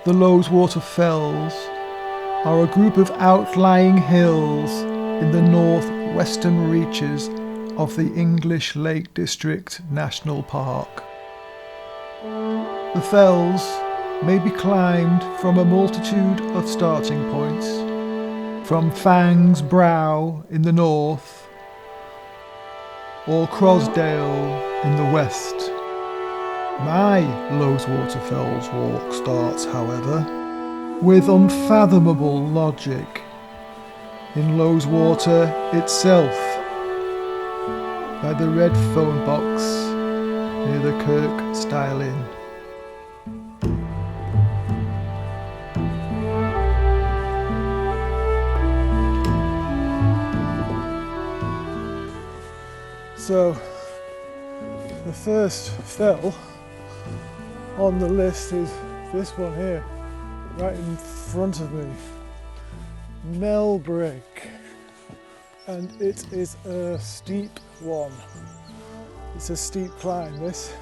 The Loweswater Fells are a group of outlying hills in the northwestern reaches of the English Lake District National Park. The fells may be climbed from a multitude of starting points, from Fang's Brow in the north or Crosdale in the west. My Loweswater Fells walk starts, however, with unfathomable logic in Loweswater itself, by the red phone box near the Kirk Style Inn. So, the first fell on the list is this one here, right in front of me, Melbreak, and it is a steep one. It's a steep climb, this.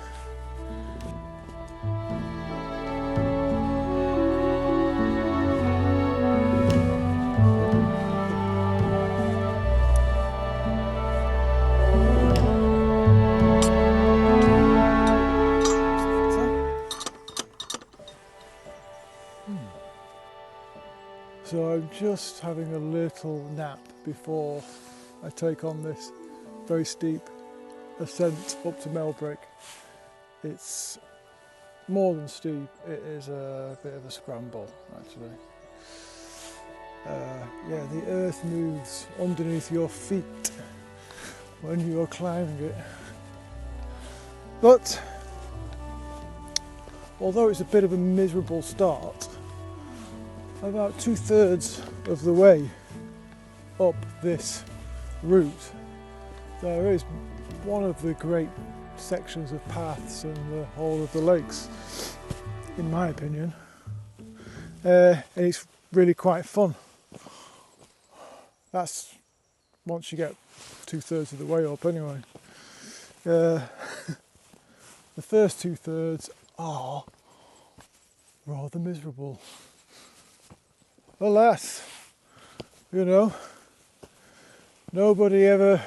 So I'm just having a little nap before I take on this very steep ascent up to Melbreak. It's more than steep, it is a bit of a scramble actually. Yeah, the earth moves underneath your feet when you are climbing it. But although it's a bit of a miserable start, about 2/3 of the way up this route, there is one of the great sections of paths in the whole of the lakes, in my opinion, and it's really quite fun. That's once you get 2/3 of the way up anyway. The first 2/3 are rather miserable. Alas, you know, nobody ever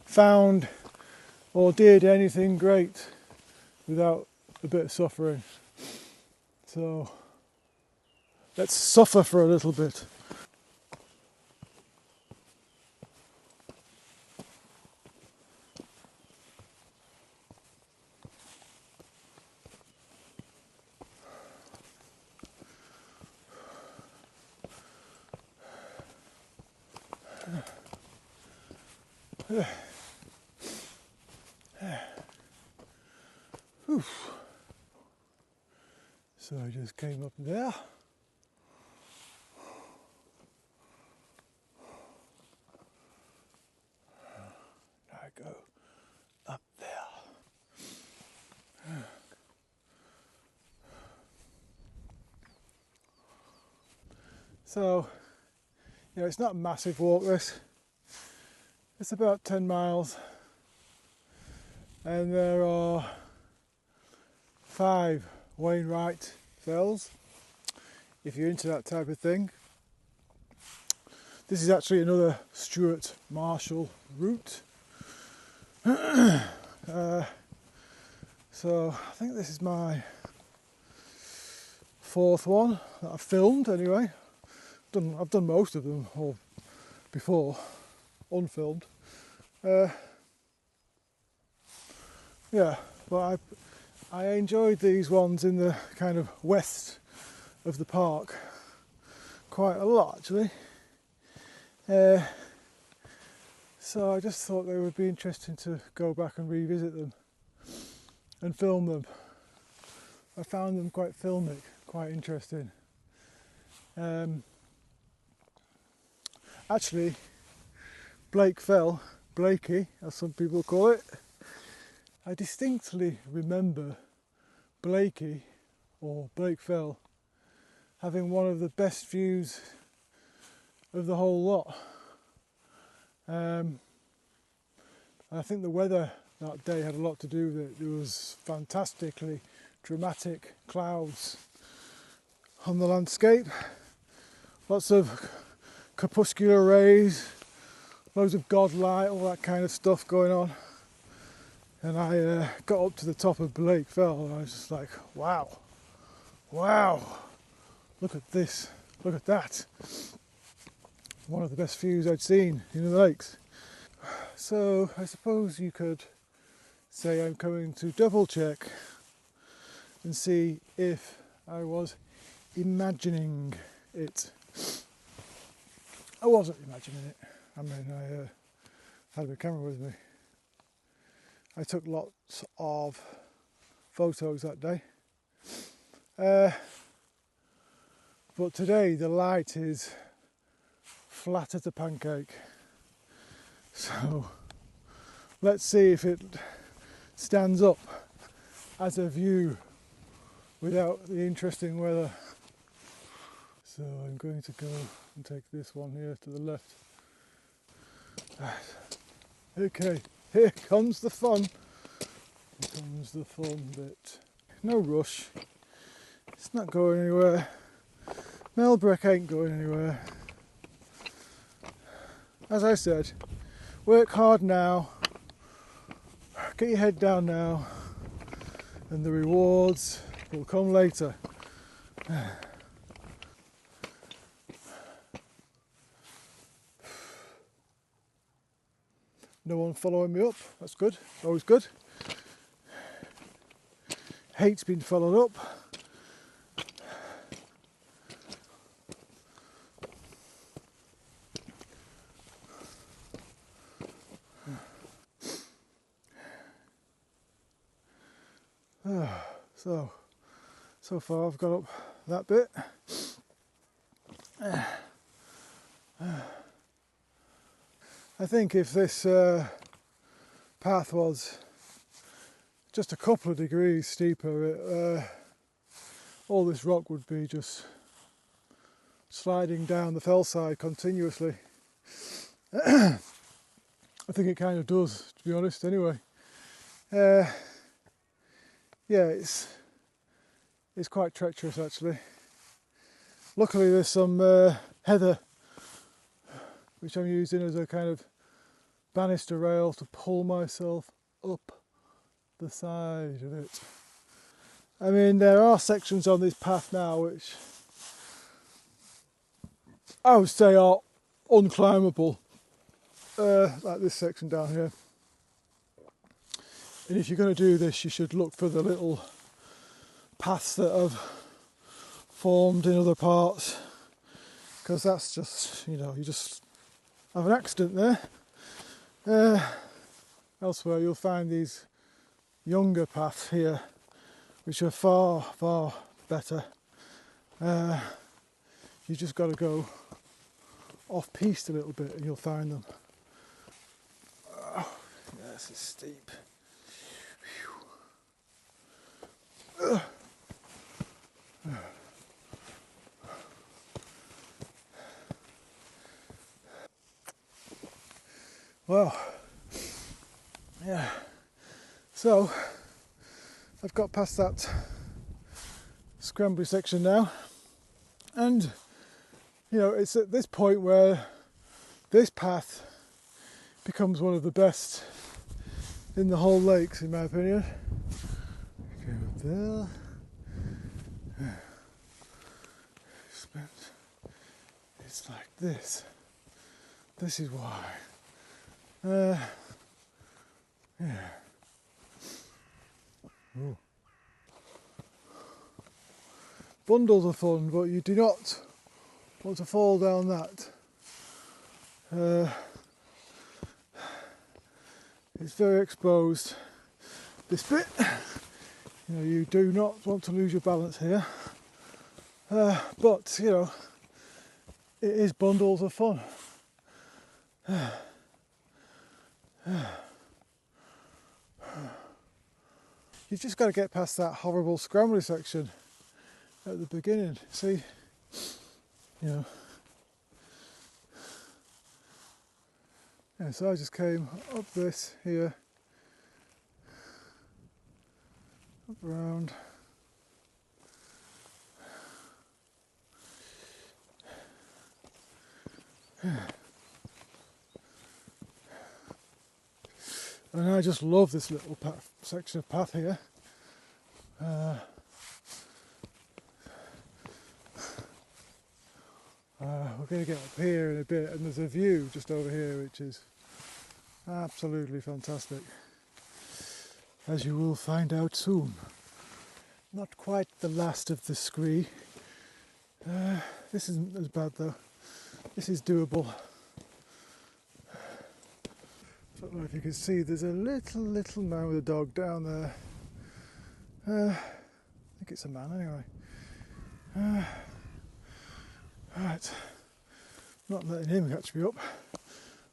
found or did anything great without a bit of suffering. So let's suffer for a little bit. So I just came up there. Now I go up there. So, you know, it's not a massive walk this. It's about 10 miles. And there are 5 Wainwright Fells, if you're into that type of thing. This is actually another Stuart Marshall route. So I think this is my 4th one that I've filmed anyway. I've done most of them all before, unfilmed. Yeah, but I enjoyed these ones in the kind of west of the park quite a lot actually. So I just thought they would be interesting to go back and revisit them and film them. I found them quite filmic, quite interesting. Actually, Blake Fell, Blakey as some people call it, I distinctly remember Blakey, or Blake Fell, having one of the best views of the whole lot. I think the weather that day had a lot to do with it. There was fantastically dramatic clouds on the landscape. Lots of crepuscular rays, loads of god light, all that kind of stuff going on. And I got up to the top of Melbreak Fell and I was just like, wow, look at this, look at that. One of the best views I'd seen in the lakes. So I suppose you could say I'm coming to double check and see if I was imagining it. I wasn't imagining it. I mean, I had my camera with me. I took lots of photos that day. But today the light is flat as a pancake. So let's see if it stands up as a view without the interesting weather. So I'm going to go and take this one here to the left. Okay, here comes the fun. Here comes the fun bit. No rush. It's not going anywhere. Melbreak ain't going anywhere. As I said, work hard now. Get your head down now. And the rewards will come later. No one following me up, that's good, always good. Hate's been followed up. So far I've got up that bit. I think if this path was just a couple of degrees steeper, all this rock would be just sliding down the fell side continuously. I think it kind of does, to be honest, anyway. Yeah, it's quite treacherous actually. Luckily there's some heather which I'm using as a kind of banister rail to pull myself up the side of it. I mean, there are sections on this path now which I would say are unclimbable, like this section down here. And if you're going to do this, you should look for the little paths that have formed in other parts, because that's just, you just have an accident there. Elsewhere you'll find these younger paths here which are far, far better. You just got to go off-piste a little bit and you'll find them. Oh, yes, it's steep. Well, yeah, so I've got past that scrambly section now, and it's at this point where this path becomes one of the best in the whole lakes, in my opinion. Go up there. It's like this. This is why. Yeah. Ooh. Bundles are fun, but you do not want to fall down that. It's very exposed. This bit, you do not want to lose your balance here. But it is bundles of fun. You've just got to get past that horrible scrambly section at the beginning. See, yeah, so I just came up this here, up around, And I just love this little section of path here. We're going to get up here in a bit, and there's a view just over here which is absolutely fantastic, as you will find out soon. Not quite the last of the scree. This isn't as bad though. This is doable. I don't know if you can see, there's a little man with a dog down there. I think it's a man anyway. Right, not letting him catch me up.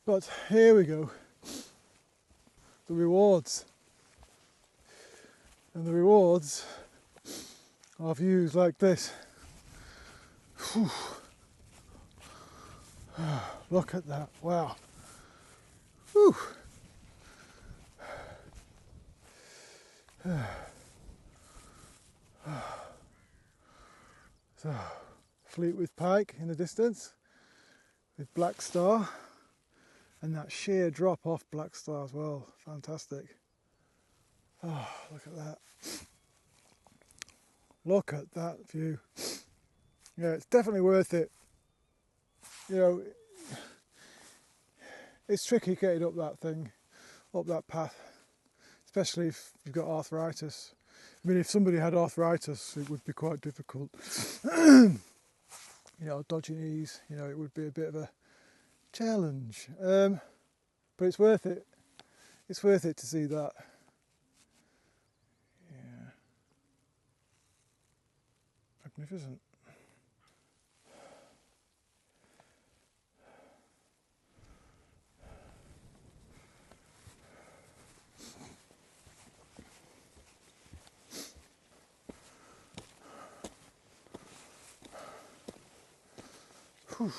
But here we go. The rewards. And the rewards are views like this. Whew. Look at that, wow. Whew. So, Fleetwood Pike in the distance with Black Star, and that sheer drop off Black Star as well, fantastic. Oh, look at that. Look at that view. Yeah, it's definitely worth it. You know, it's tricky getting up that thing, up that path, especially if you've got arthritis. I mean, if somebody had arthritis, it would be quite difficult. You know, dodgy knees, you know, it would be a bit of a challenge. But it's worth it. It's worth it to see that. Yeah. Magnificent. Whew.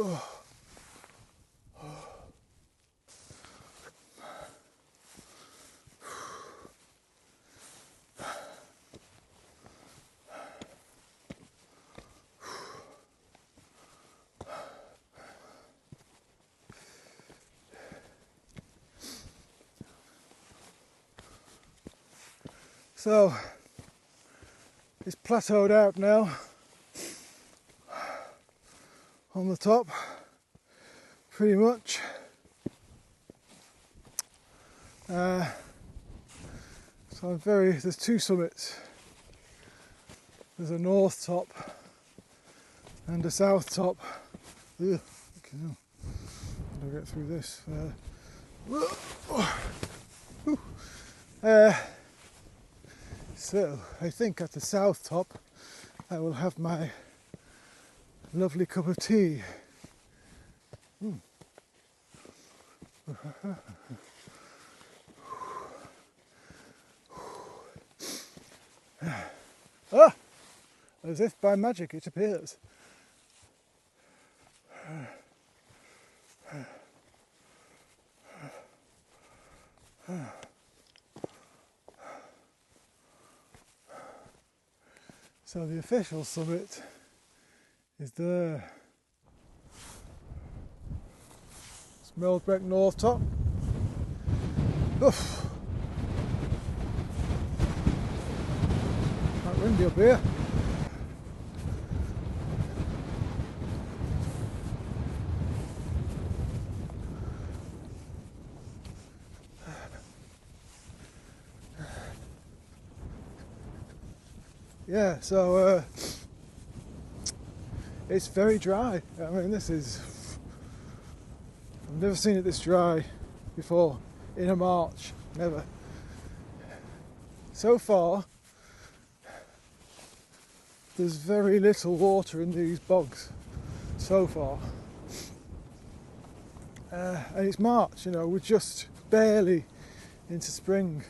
Oh. So it's plateaued out now on the top, pretty much. So there's two summits. There's a north top and a south top. Ugh, okay, I'll get through this. So I think at the south top I will have my lovely cup of tea. Ah! As if by magic it appears. So the official summit is there. It's Melbreak North Top. Oof. Quite windy up here. Yeah, so it's very dry. I mean, I've never seen it this dry before in a March, never. So far, there's very little water in these bogs, so far. And it's March, you know, we're just barely into spring.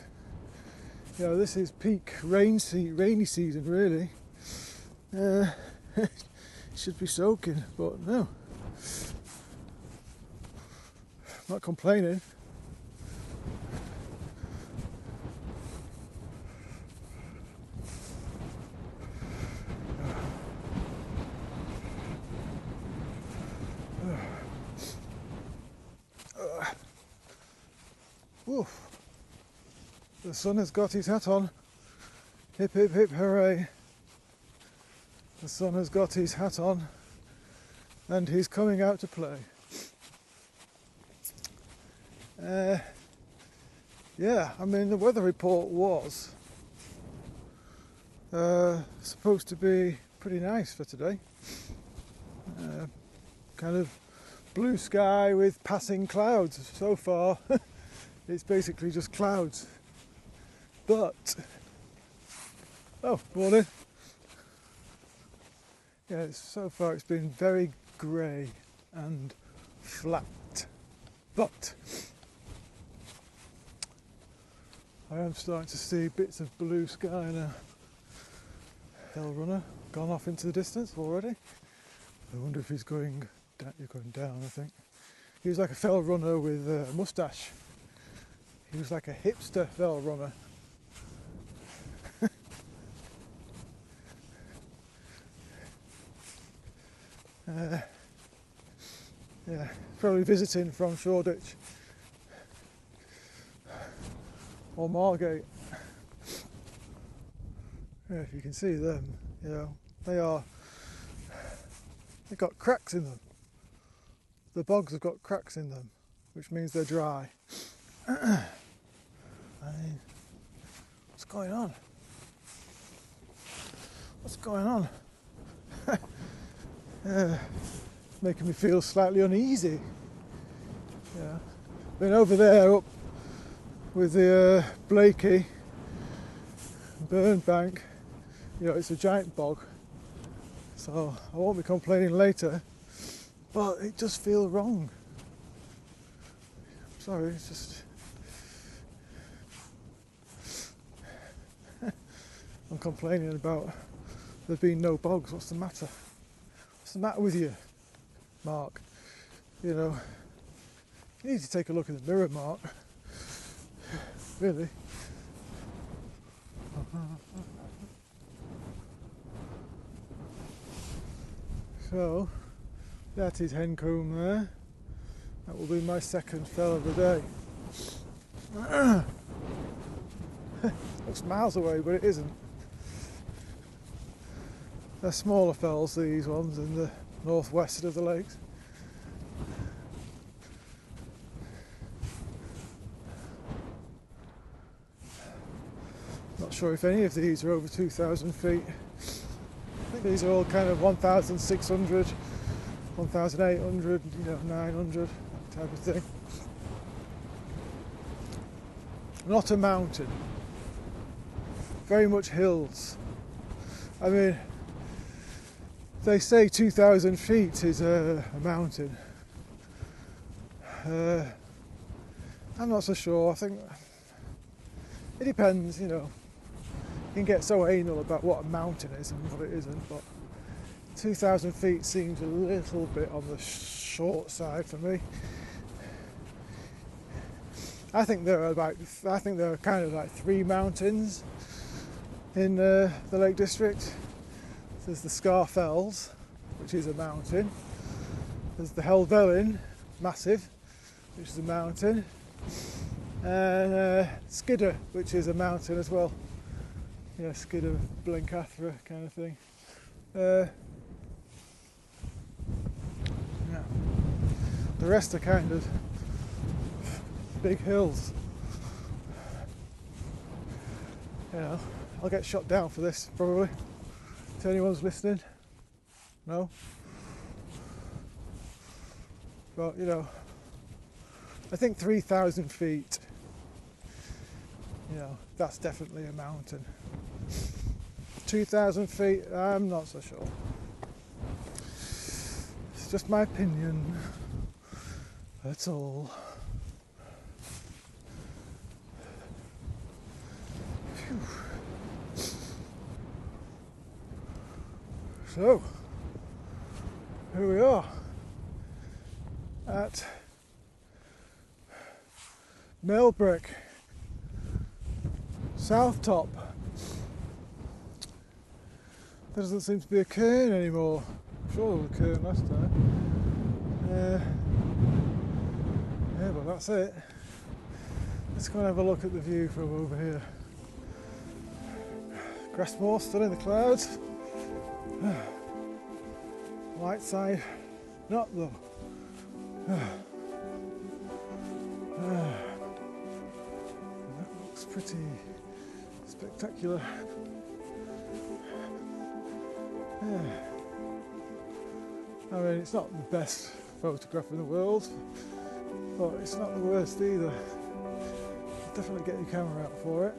You know, this is peak rainy season, really. Should be soaking, but no. Not complaining. Woof. The sun has got his hat on. Hip hip hip hooray. The sun has got his hat on and he's coming out to play. Yeah, I mean the weather report was supposed to be pretty nice for today. Kind of blue sky with passing clouds. So far it's basically just clouds. But, oh, morning. Yeah, so far it's been very grey and flat. But I am starting to see bits of blue sky now. Fell runner gone off into the distance already. I wonder if he's going down. You're going down, I think. He was like a fell runner with a moustache. He was like a hipster fell runner. Yeah, probably visiting from Shoreditch or Margate. Yeah, if you can see them, you know, they've got cracks in them. The bogs have got cracks in them, which means they're dry. I mean, what's going on? What's going on? Making me feel slightly uneasy. Yeah, been over there up with the Blakey, Burnbank. You know, it's a giant bog, so I won't be complaining later. But it just feels wrong. Sorry, it's just I'm complaining about there being no bogs. What's the matter? What's the matter with you, Mark? You know, you need to take a look in the mirror, Mark. Really. So, that is Hencombe there. That will be my second fell of the day. Looks miles away, but it isn't. They're smaller fells, these ones, in the northwest of the lakes. Not sure if any of these are over 2,000 feet. I think these are all kind of 1,600, 1,800, you know, 900 type of thing. Not a mountain. Very much hills. I mean, they say 2,000 feet is a mountain. I'm not so sure. I think it depends, you know. You can get so anal about what a mountain is and what it isn't, but 2,000 feet seems a little bit on the short side for me. I think there are kind of like three mountains in the Lake District. There's the Scar Fells, which is a mountain. There's the Helvellyn, massive, which is a mountain. And Skidder, which is a mountain as well. You know, Skidder, Blencathra kind of thing. Yeah. The rest are kind of big hills. You know, I'll get shot down for this probably. If anyone's listening, no. But you know, I think 3,000 feet. You know, that's definitely a mountain. 2,000 feet, I'm not so sure. It's just my opinion. That's all. Phew. So, here we are at Melbreak, South Top. There doesn't seem to be a cairn anymore. I'm sure there was a cairn last time. Yeah, but that's it. Let's go and have a look at the view from over here. Grassmoor still in the clouds. Light side, not though. That looks pretty spectacular. I mean, it's not the best photograph in the world, but it's not the worst either. Definitely get your camera out for it.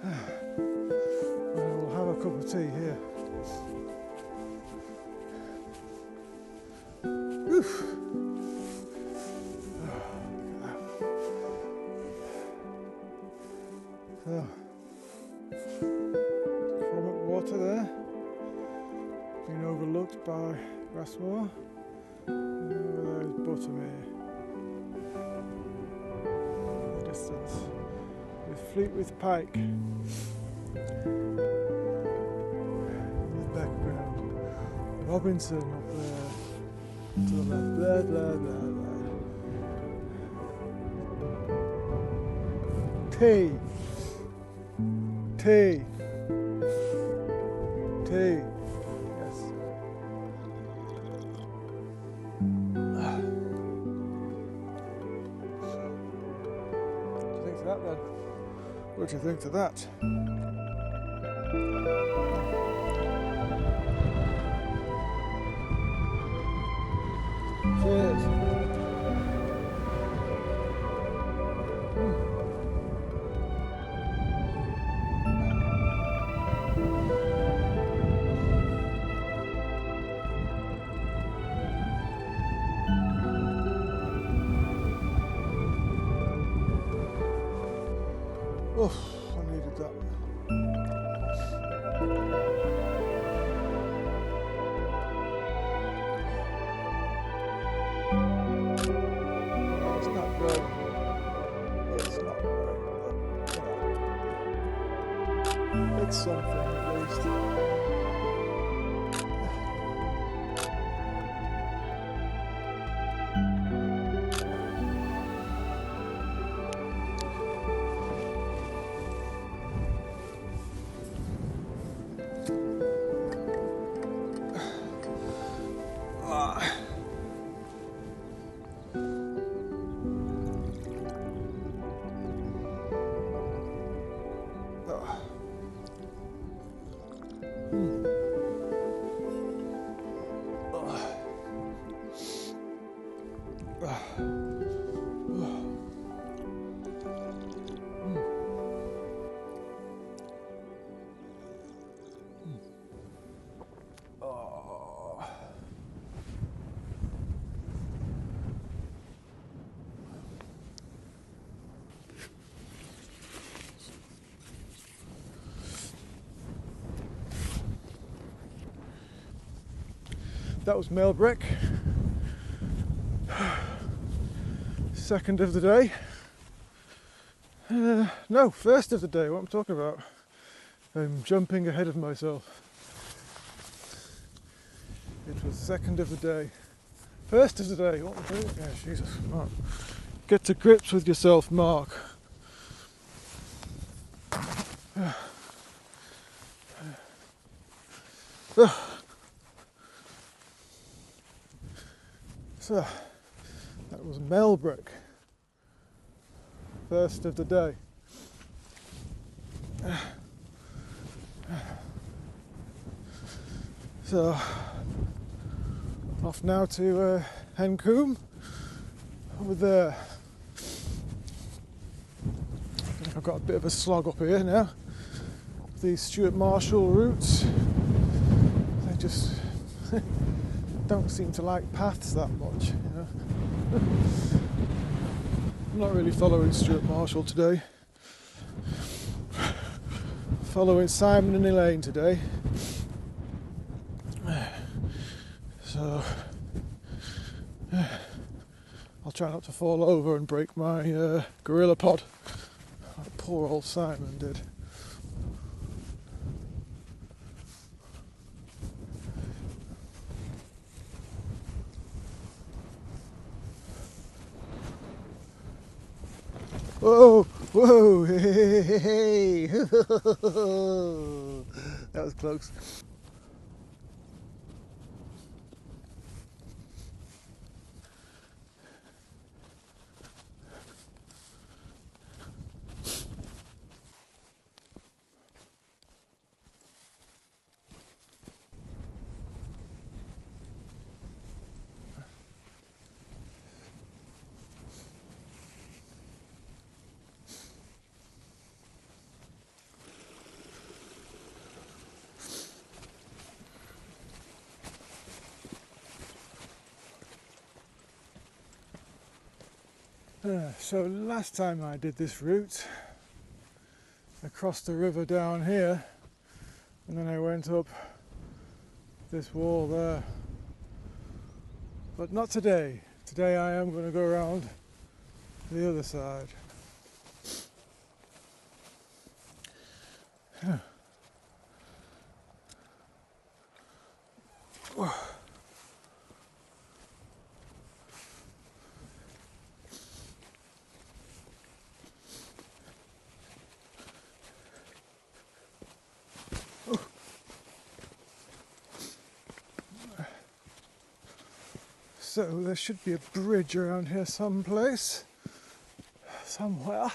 And we'll have a cup of tea here. Oof. So, Cromwell water there, being overlooked by Grassmoor. There's Buttermere in the distance, with Fleetwith Pike in the background. Robinson up there to the left, blah blah blah blah. Tea. Tea. Tea. Yes. What do you think to that then? What do you think to that? Cheers. Oh, I needed that. It's not great. It's not great. But, it's something at least. That was Melbreak. Second of the day. No, first of the day, what I'm talking about. I'm jumping ahead of myself. It was second of the day. First of the day, what am I doing? Yeah, Jesus, Mark. Get to grips with yourself, Mark. So, that was Melbreak, first of the day. So, off now to Hencoombe, over there. I think I've got a bit of a slog up here now. These Stuart Marshall routes, they just don't seem to like paths that much, you know. I'm not really following Stuart Marshall today. Following Simon and Elaine today. So I'll try not to fall over and break my gorilla pod, like poor old Simon did. Whoa, whoa, hey, hey, hey, hey. That was close. So last time I did this route, I crossed the river down here and then I went up this wall there. But not today. Today I am going to go around the other side. So there should be a bridge around here someplace, somewhere.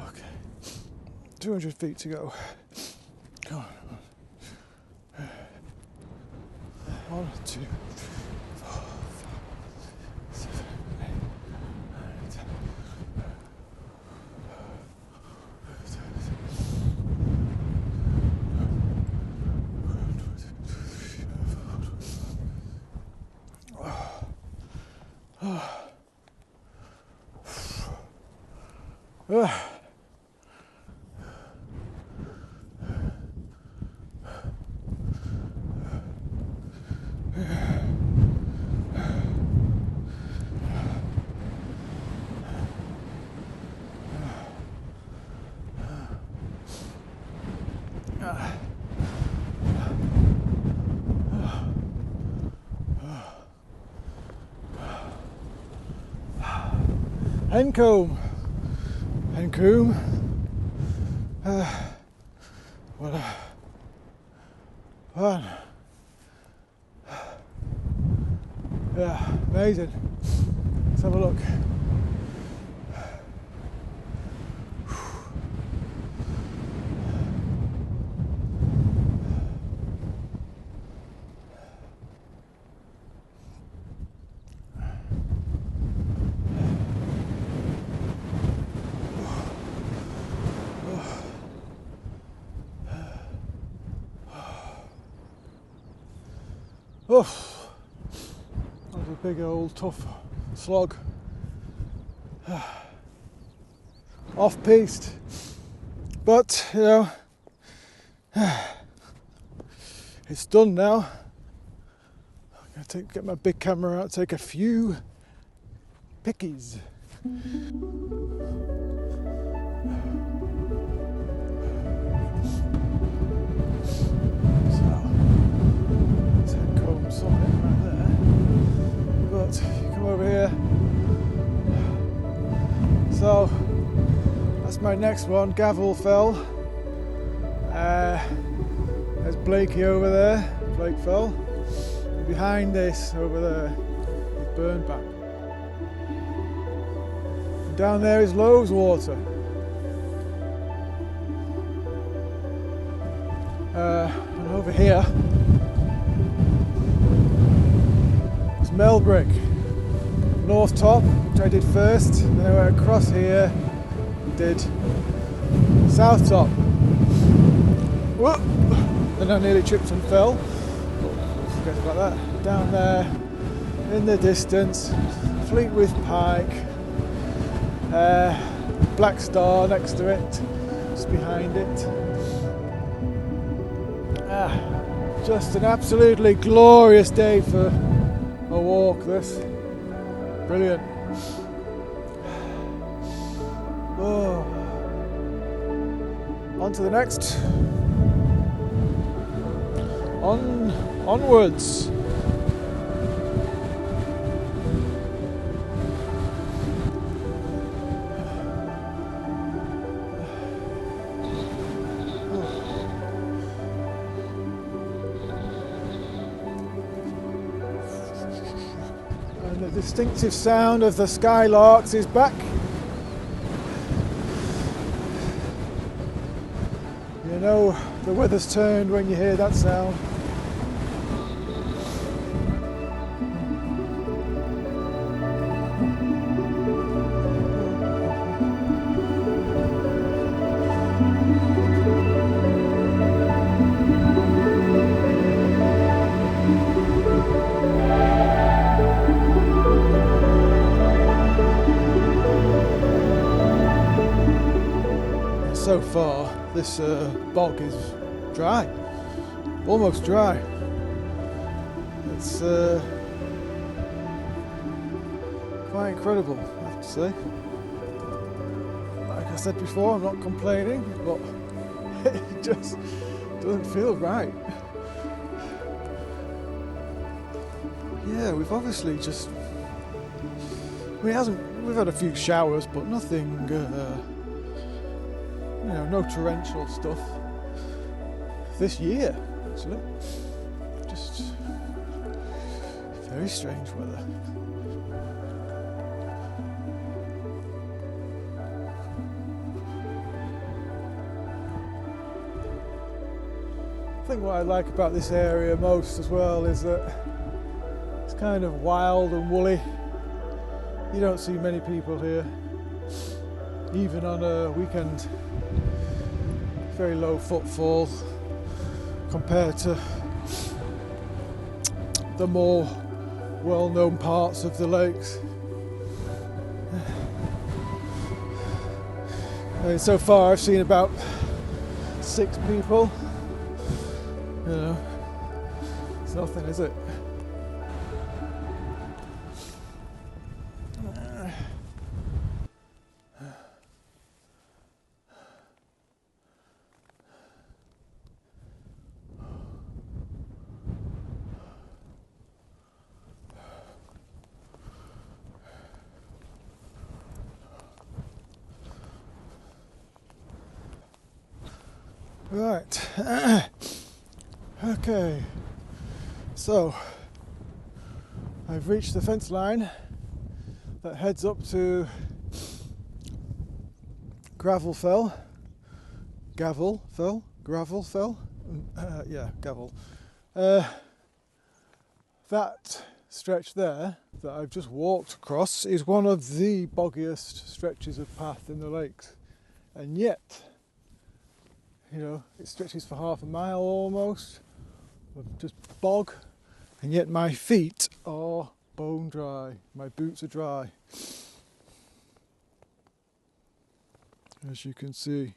Okay, 200 feet to go. Come on. 1, 2, 4, 5, 6, 7, 8, 9, 10. Hencomb. What a fun. Yeah, amazing. Let's have a look. Oh, that was a big old tough slog. Off piste, but you know, it's done now. I'm gonna get my big camera out, take a few pickies. Summit right there, but you come over here, so that's my next one, Gavel Fell. There's Blakey over there, Blake Fell, and behind this over there is Burnbank, and down there is Loweswater. And over here Melbreak, North Top, which I did first, then I went across here and did South Top. Whoop! Then I nearly tripped and fell. Forget about that. Down there, in the distance, Fleetwith Pike, Black Star next to it, just behind it. Just an absolutely glorious day for a walk, this. Brilliant. Oh. On to the next. Onwards. And the distinctive sound of the skylarks is back. You know the weather's turned when you hear that sound. So far, this bog is dry, almost dry. It's quite incredible, I have to say. Like I said before, I'm not complaining, but it just doesn't feel right. Yeah, we've obviously just, I mean, we've had a few showers, but nothing, you know, no torrential stuff this year, actually. Just very strange weather. I think what I like about this area most as well is that it's kind of wild and woolly. You don't see many people here, even on a weekend. Very low footfall compared to the more well-known parts of the lakes. I mean, so far I've seen about 6 people. You know, it's nothing, is it? Right, okay, so I've reached the fence line that heads up to Gavel Fell, yeah, Gavel. That stretch there that I've just walked across is one of the boggiest stretches of path in the lakes, and yet, you know, it stretches for half a mile almost of just bog and yet my feet are bone dry. My boots are dry, as you can see.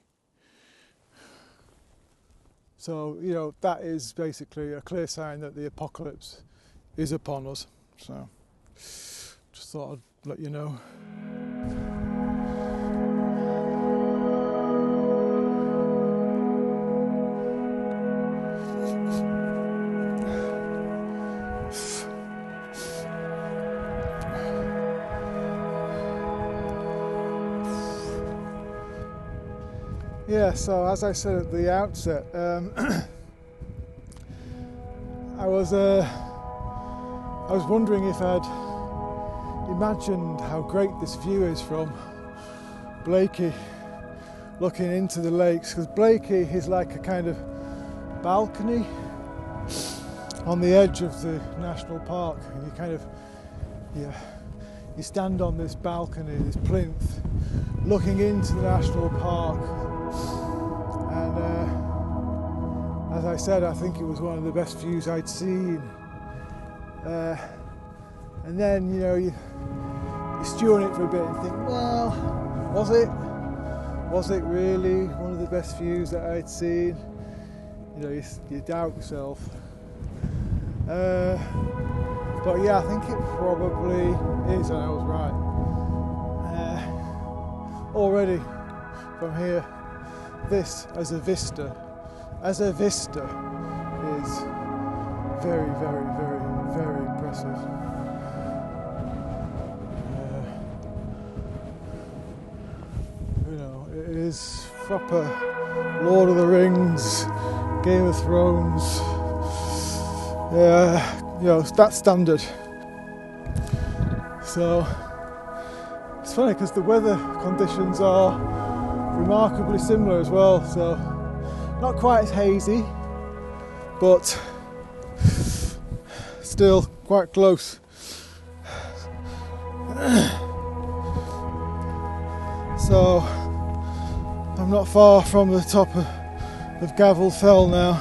So, you know, that is basically a clear sign that the apocalypse is upon us. So, just thought I'd let you know. Yeah, so as I said at the outset, I was wondering if I'd imagined how great this view is from Blakey, looking into the lakes, because Blakey is like a kind of balcony on the edge of the national park, and you kind of, you stand on this balcony, this plinth, looking into the national park. And as I said, I think it was one of the best views I'd seen. And then, you know, you stew on it for a bit and think, well, was it? Was it really one of the best views that I'd seen? You know, you doubt yourself. But yeah, I think it probably is, and I was right. Already from here, this as a vista is very, very, very, very impressive. You know, it is proper Lord of the Rings, Game of Thrones. You know, that standard. So it's funny because the weather conditions are remarkably similar as well, so not quite as hazy, but still quite close. So I'm not far from the top of Gavel Fell now.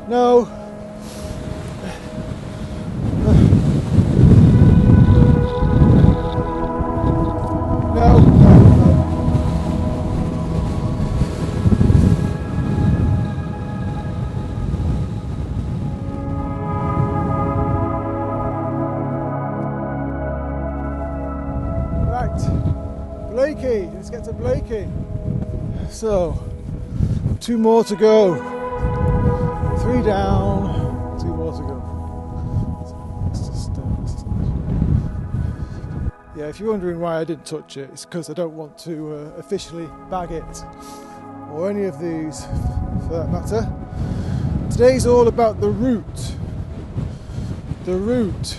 No. Right, Blakey, let's get to Blakey. So, 2 more to go. 3 down, 2 more to go. Yeah, if you're wondering why I didn't touch it, it's because I don't want to officially bag it or any of these for that matter. Today's all about the route. The route.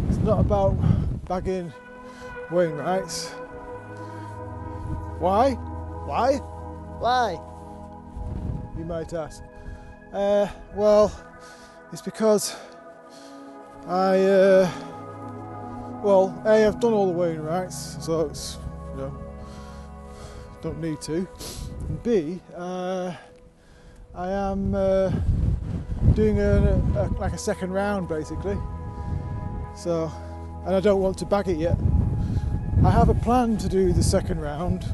It's not about bagging Wainwrights. Why? Why? Why? You might ask. Well, it's because I've done all the Wainwrights, so it's, don't need to. And B, I am doing a second round basically. So, and I don't want to bag it yet. I have a plan to do the second round.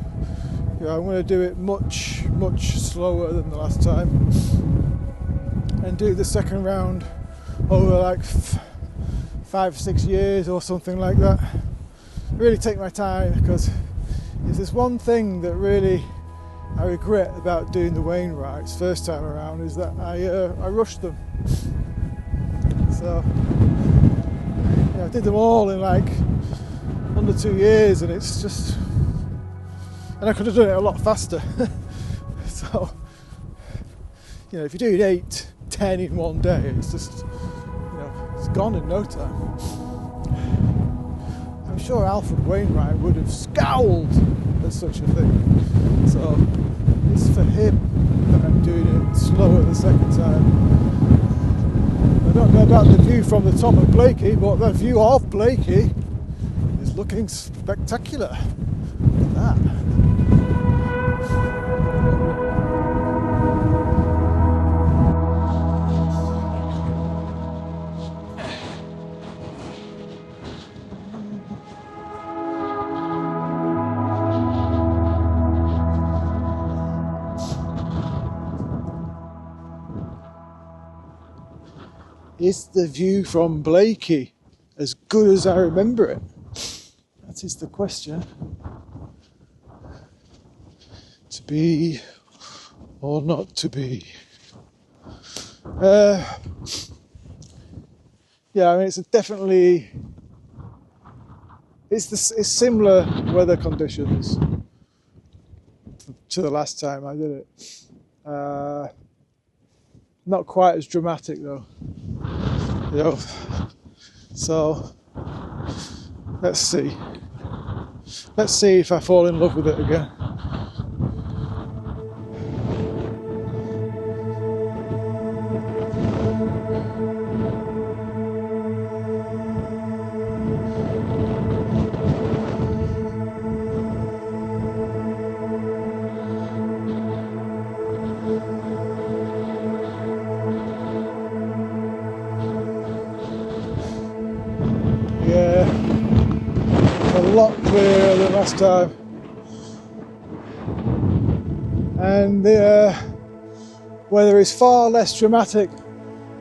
I'm going to do it much slower than the last time, and do the second round over like 5-6 years or something like that. Really take my time, because if there's one thing that really I regret about doing the Wainwrights first time around, is that I rushed them. So I did them all in like under 2 years, and it's just, and I could have done it a lot faster. So if you do 8-10 in one day, it's just it's gone in no time. I'm sure Alfred Wainwright would have scowled at such a thing. So it's for him that I'm doing it slower the second time. I don't know about the view from the top of Blakey, but the view of Blakey is looking spectacular. Look at that. Is the view from Blakey as good as I remember it? That is the question. To be or not to be? It's similar weather conditions to the last time I did it. Not quite as dramatic though. So let's see if I fall in love with it again. Yeah, it's a lot clearer than last time, and the weather is far less dramatic,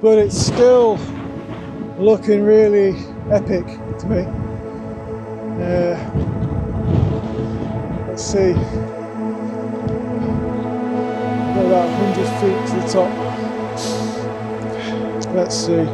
but it's still looking really epic to me. Let's see, got about 100 feet to the top. Let's see.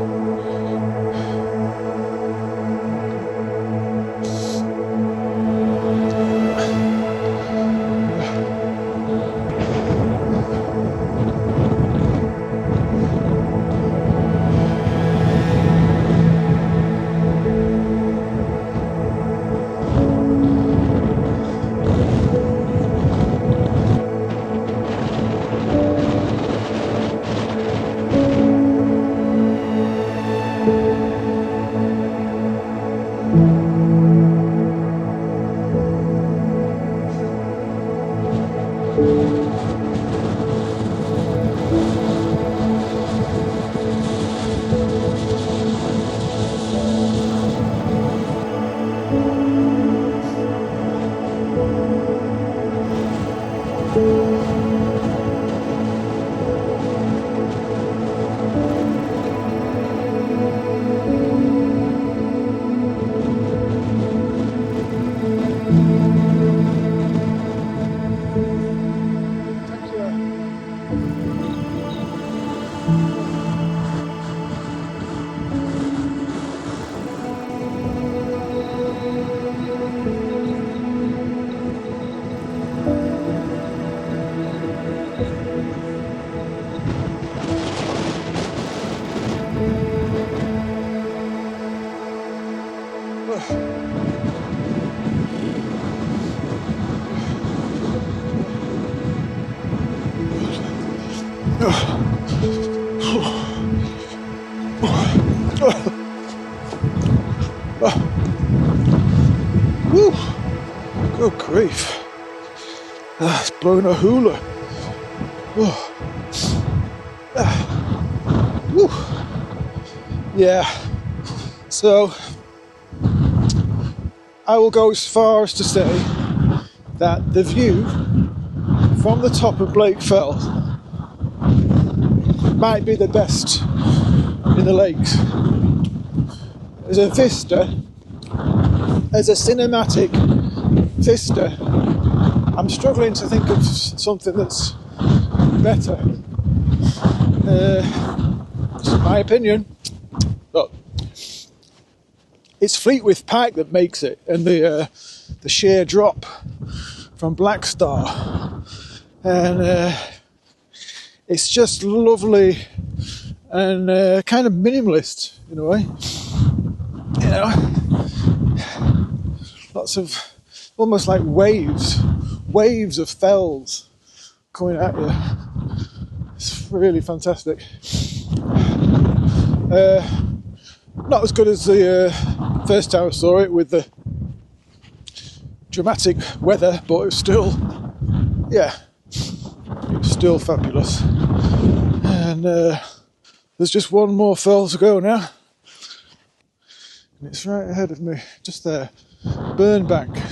Woo! Good grief. It's blowing a hula. Woo! Yeah. So I will go as far as to say that the view from the top of Blake Fell might be the best in the lakes. As a vista, as a cinematic vista, I'm struggling to think of something that's better. This is my opinion. But it's Fleetwith Pike that makes it, and the sheer drop from Black Star, and it's just lovely and kind of minimalist in a way. You know, lots of almost like waves of fells coming at you. It's really fantastic. Not as good as the first time I saw it with the dramatic weather, but it was still, yeah, it was still fabulous. And there's just one more fell to go now. And it's right ahead of me, just there, Burnbank.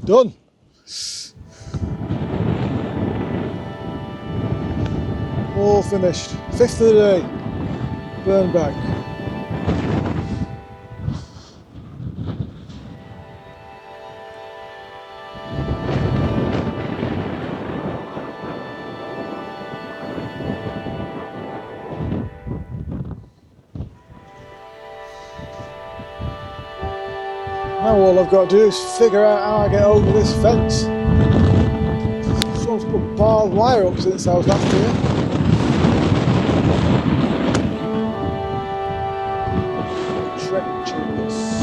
Done. All finished. 5th of the day. Burnbank. Now all I've got to do is figure out how I get over this fence. Someone's put barbed wire up since I was last here. Treacherous.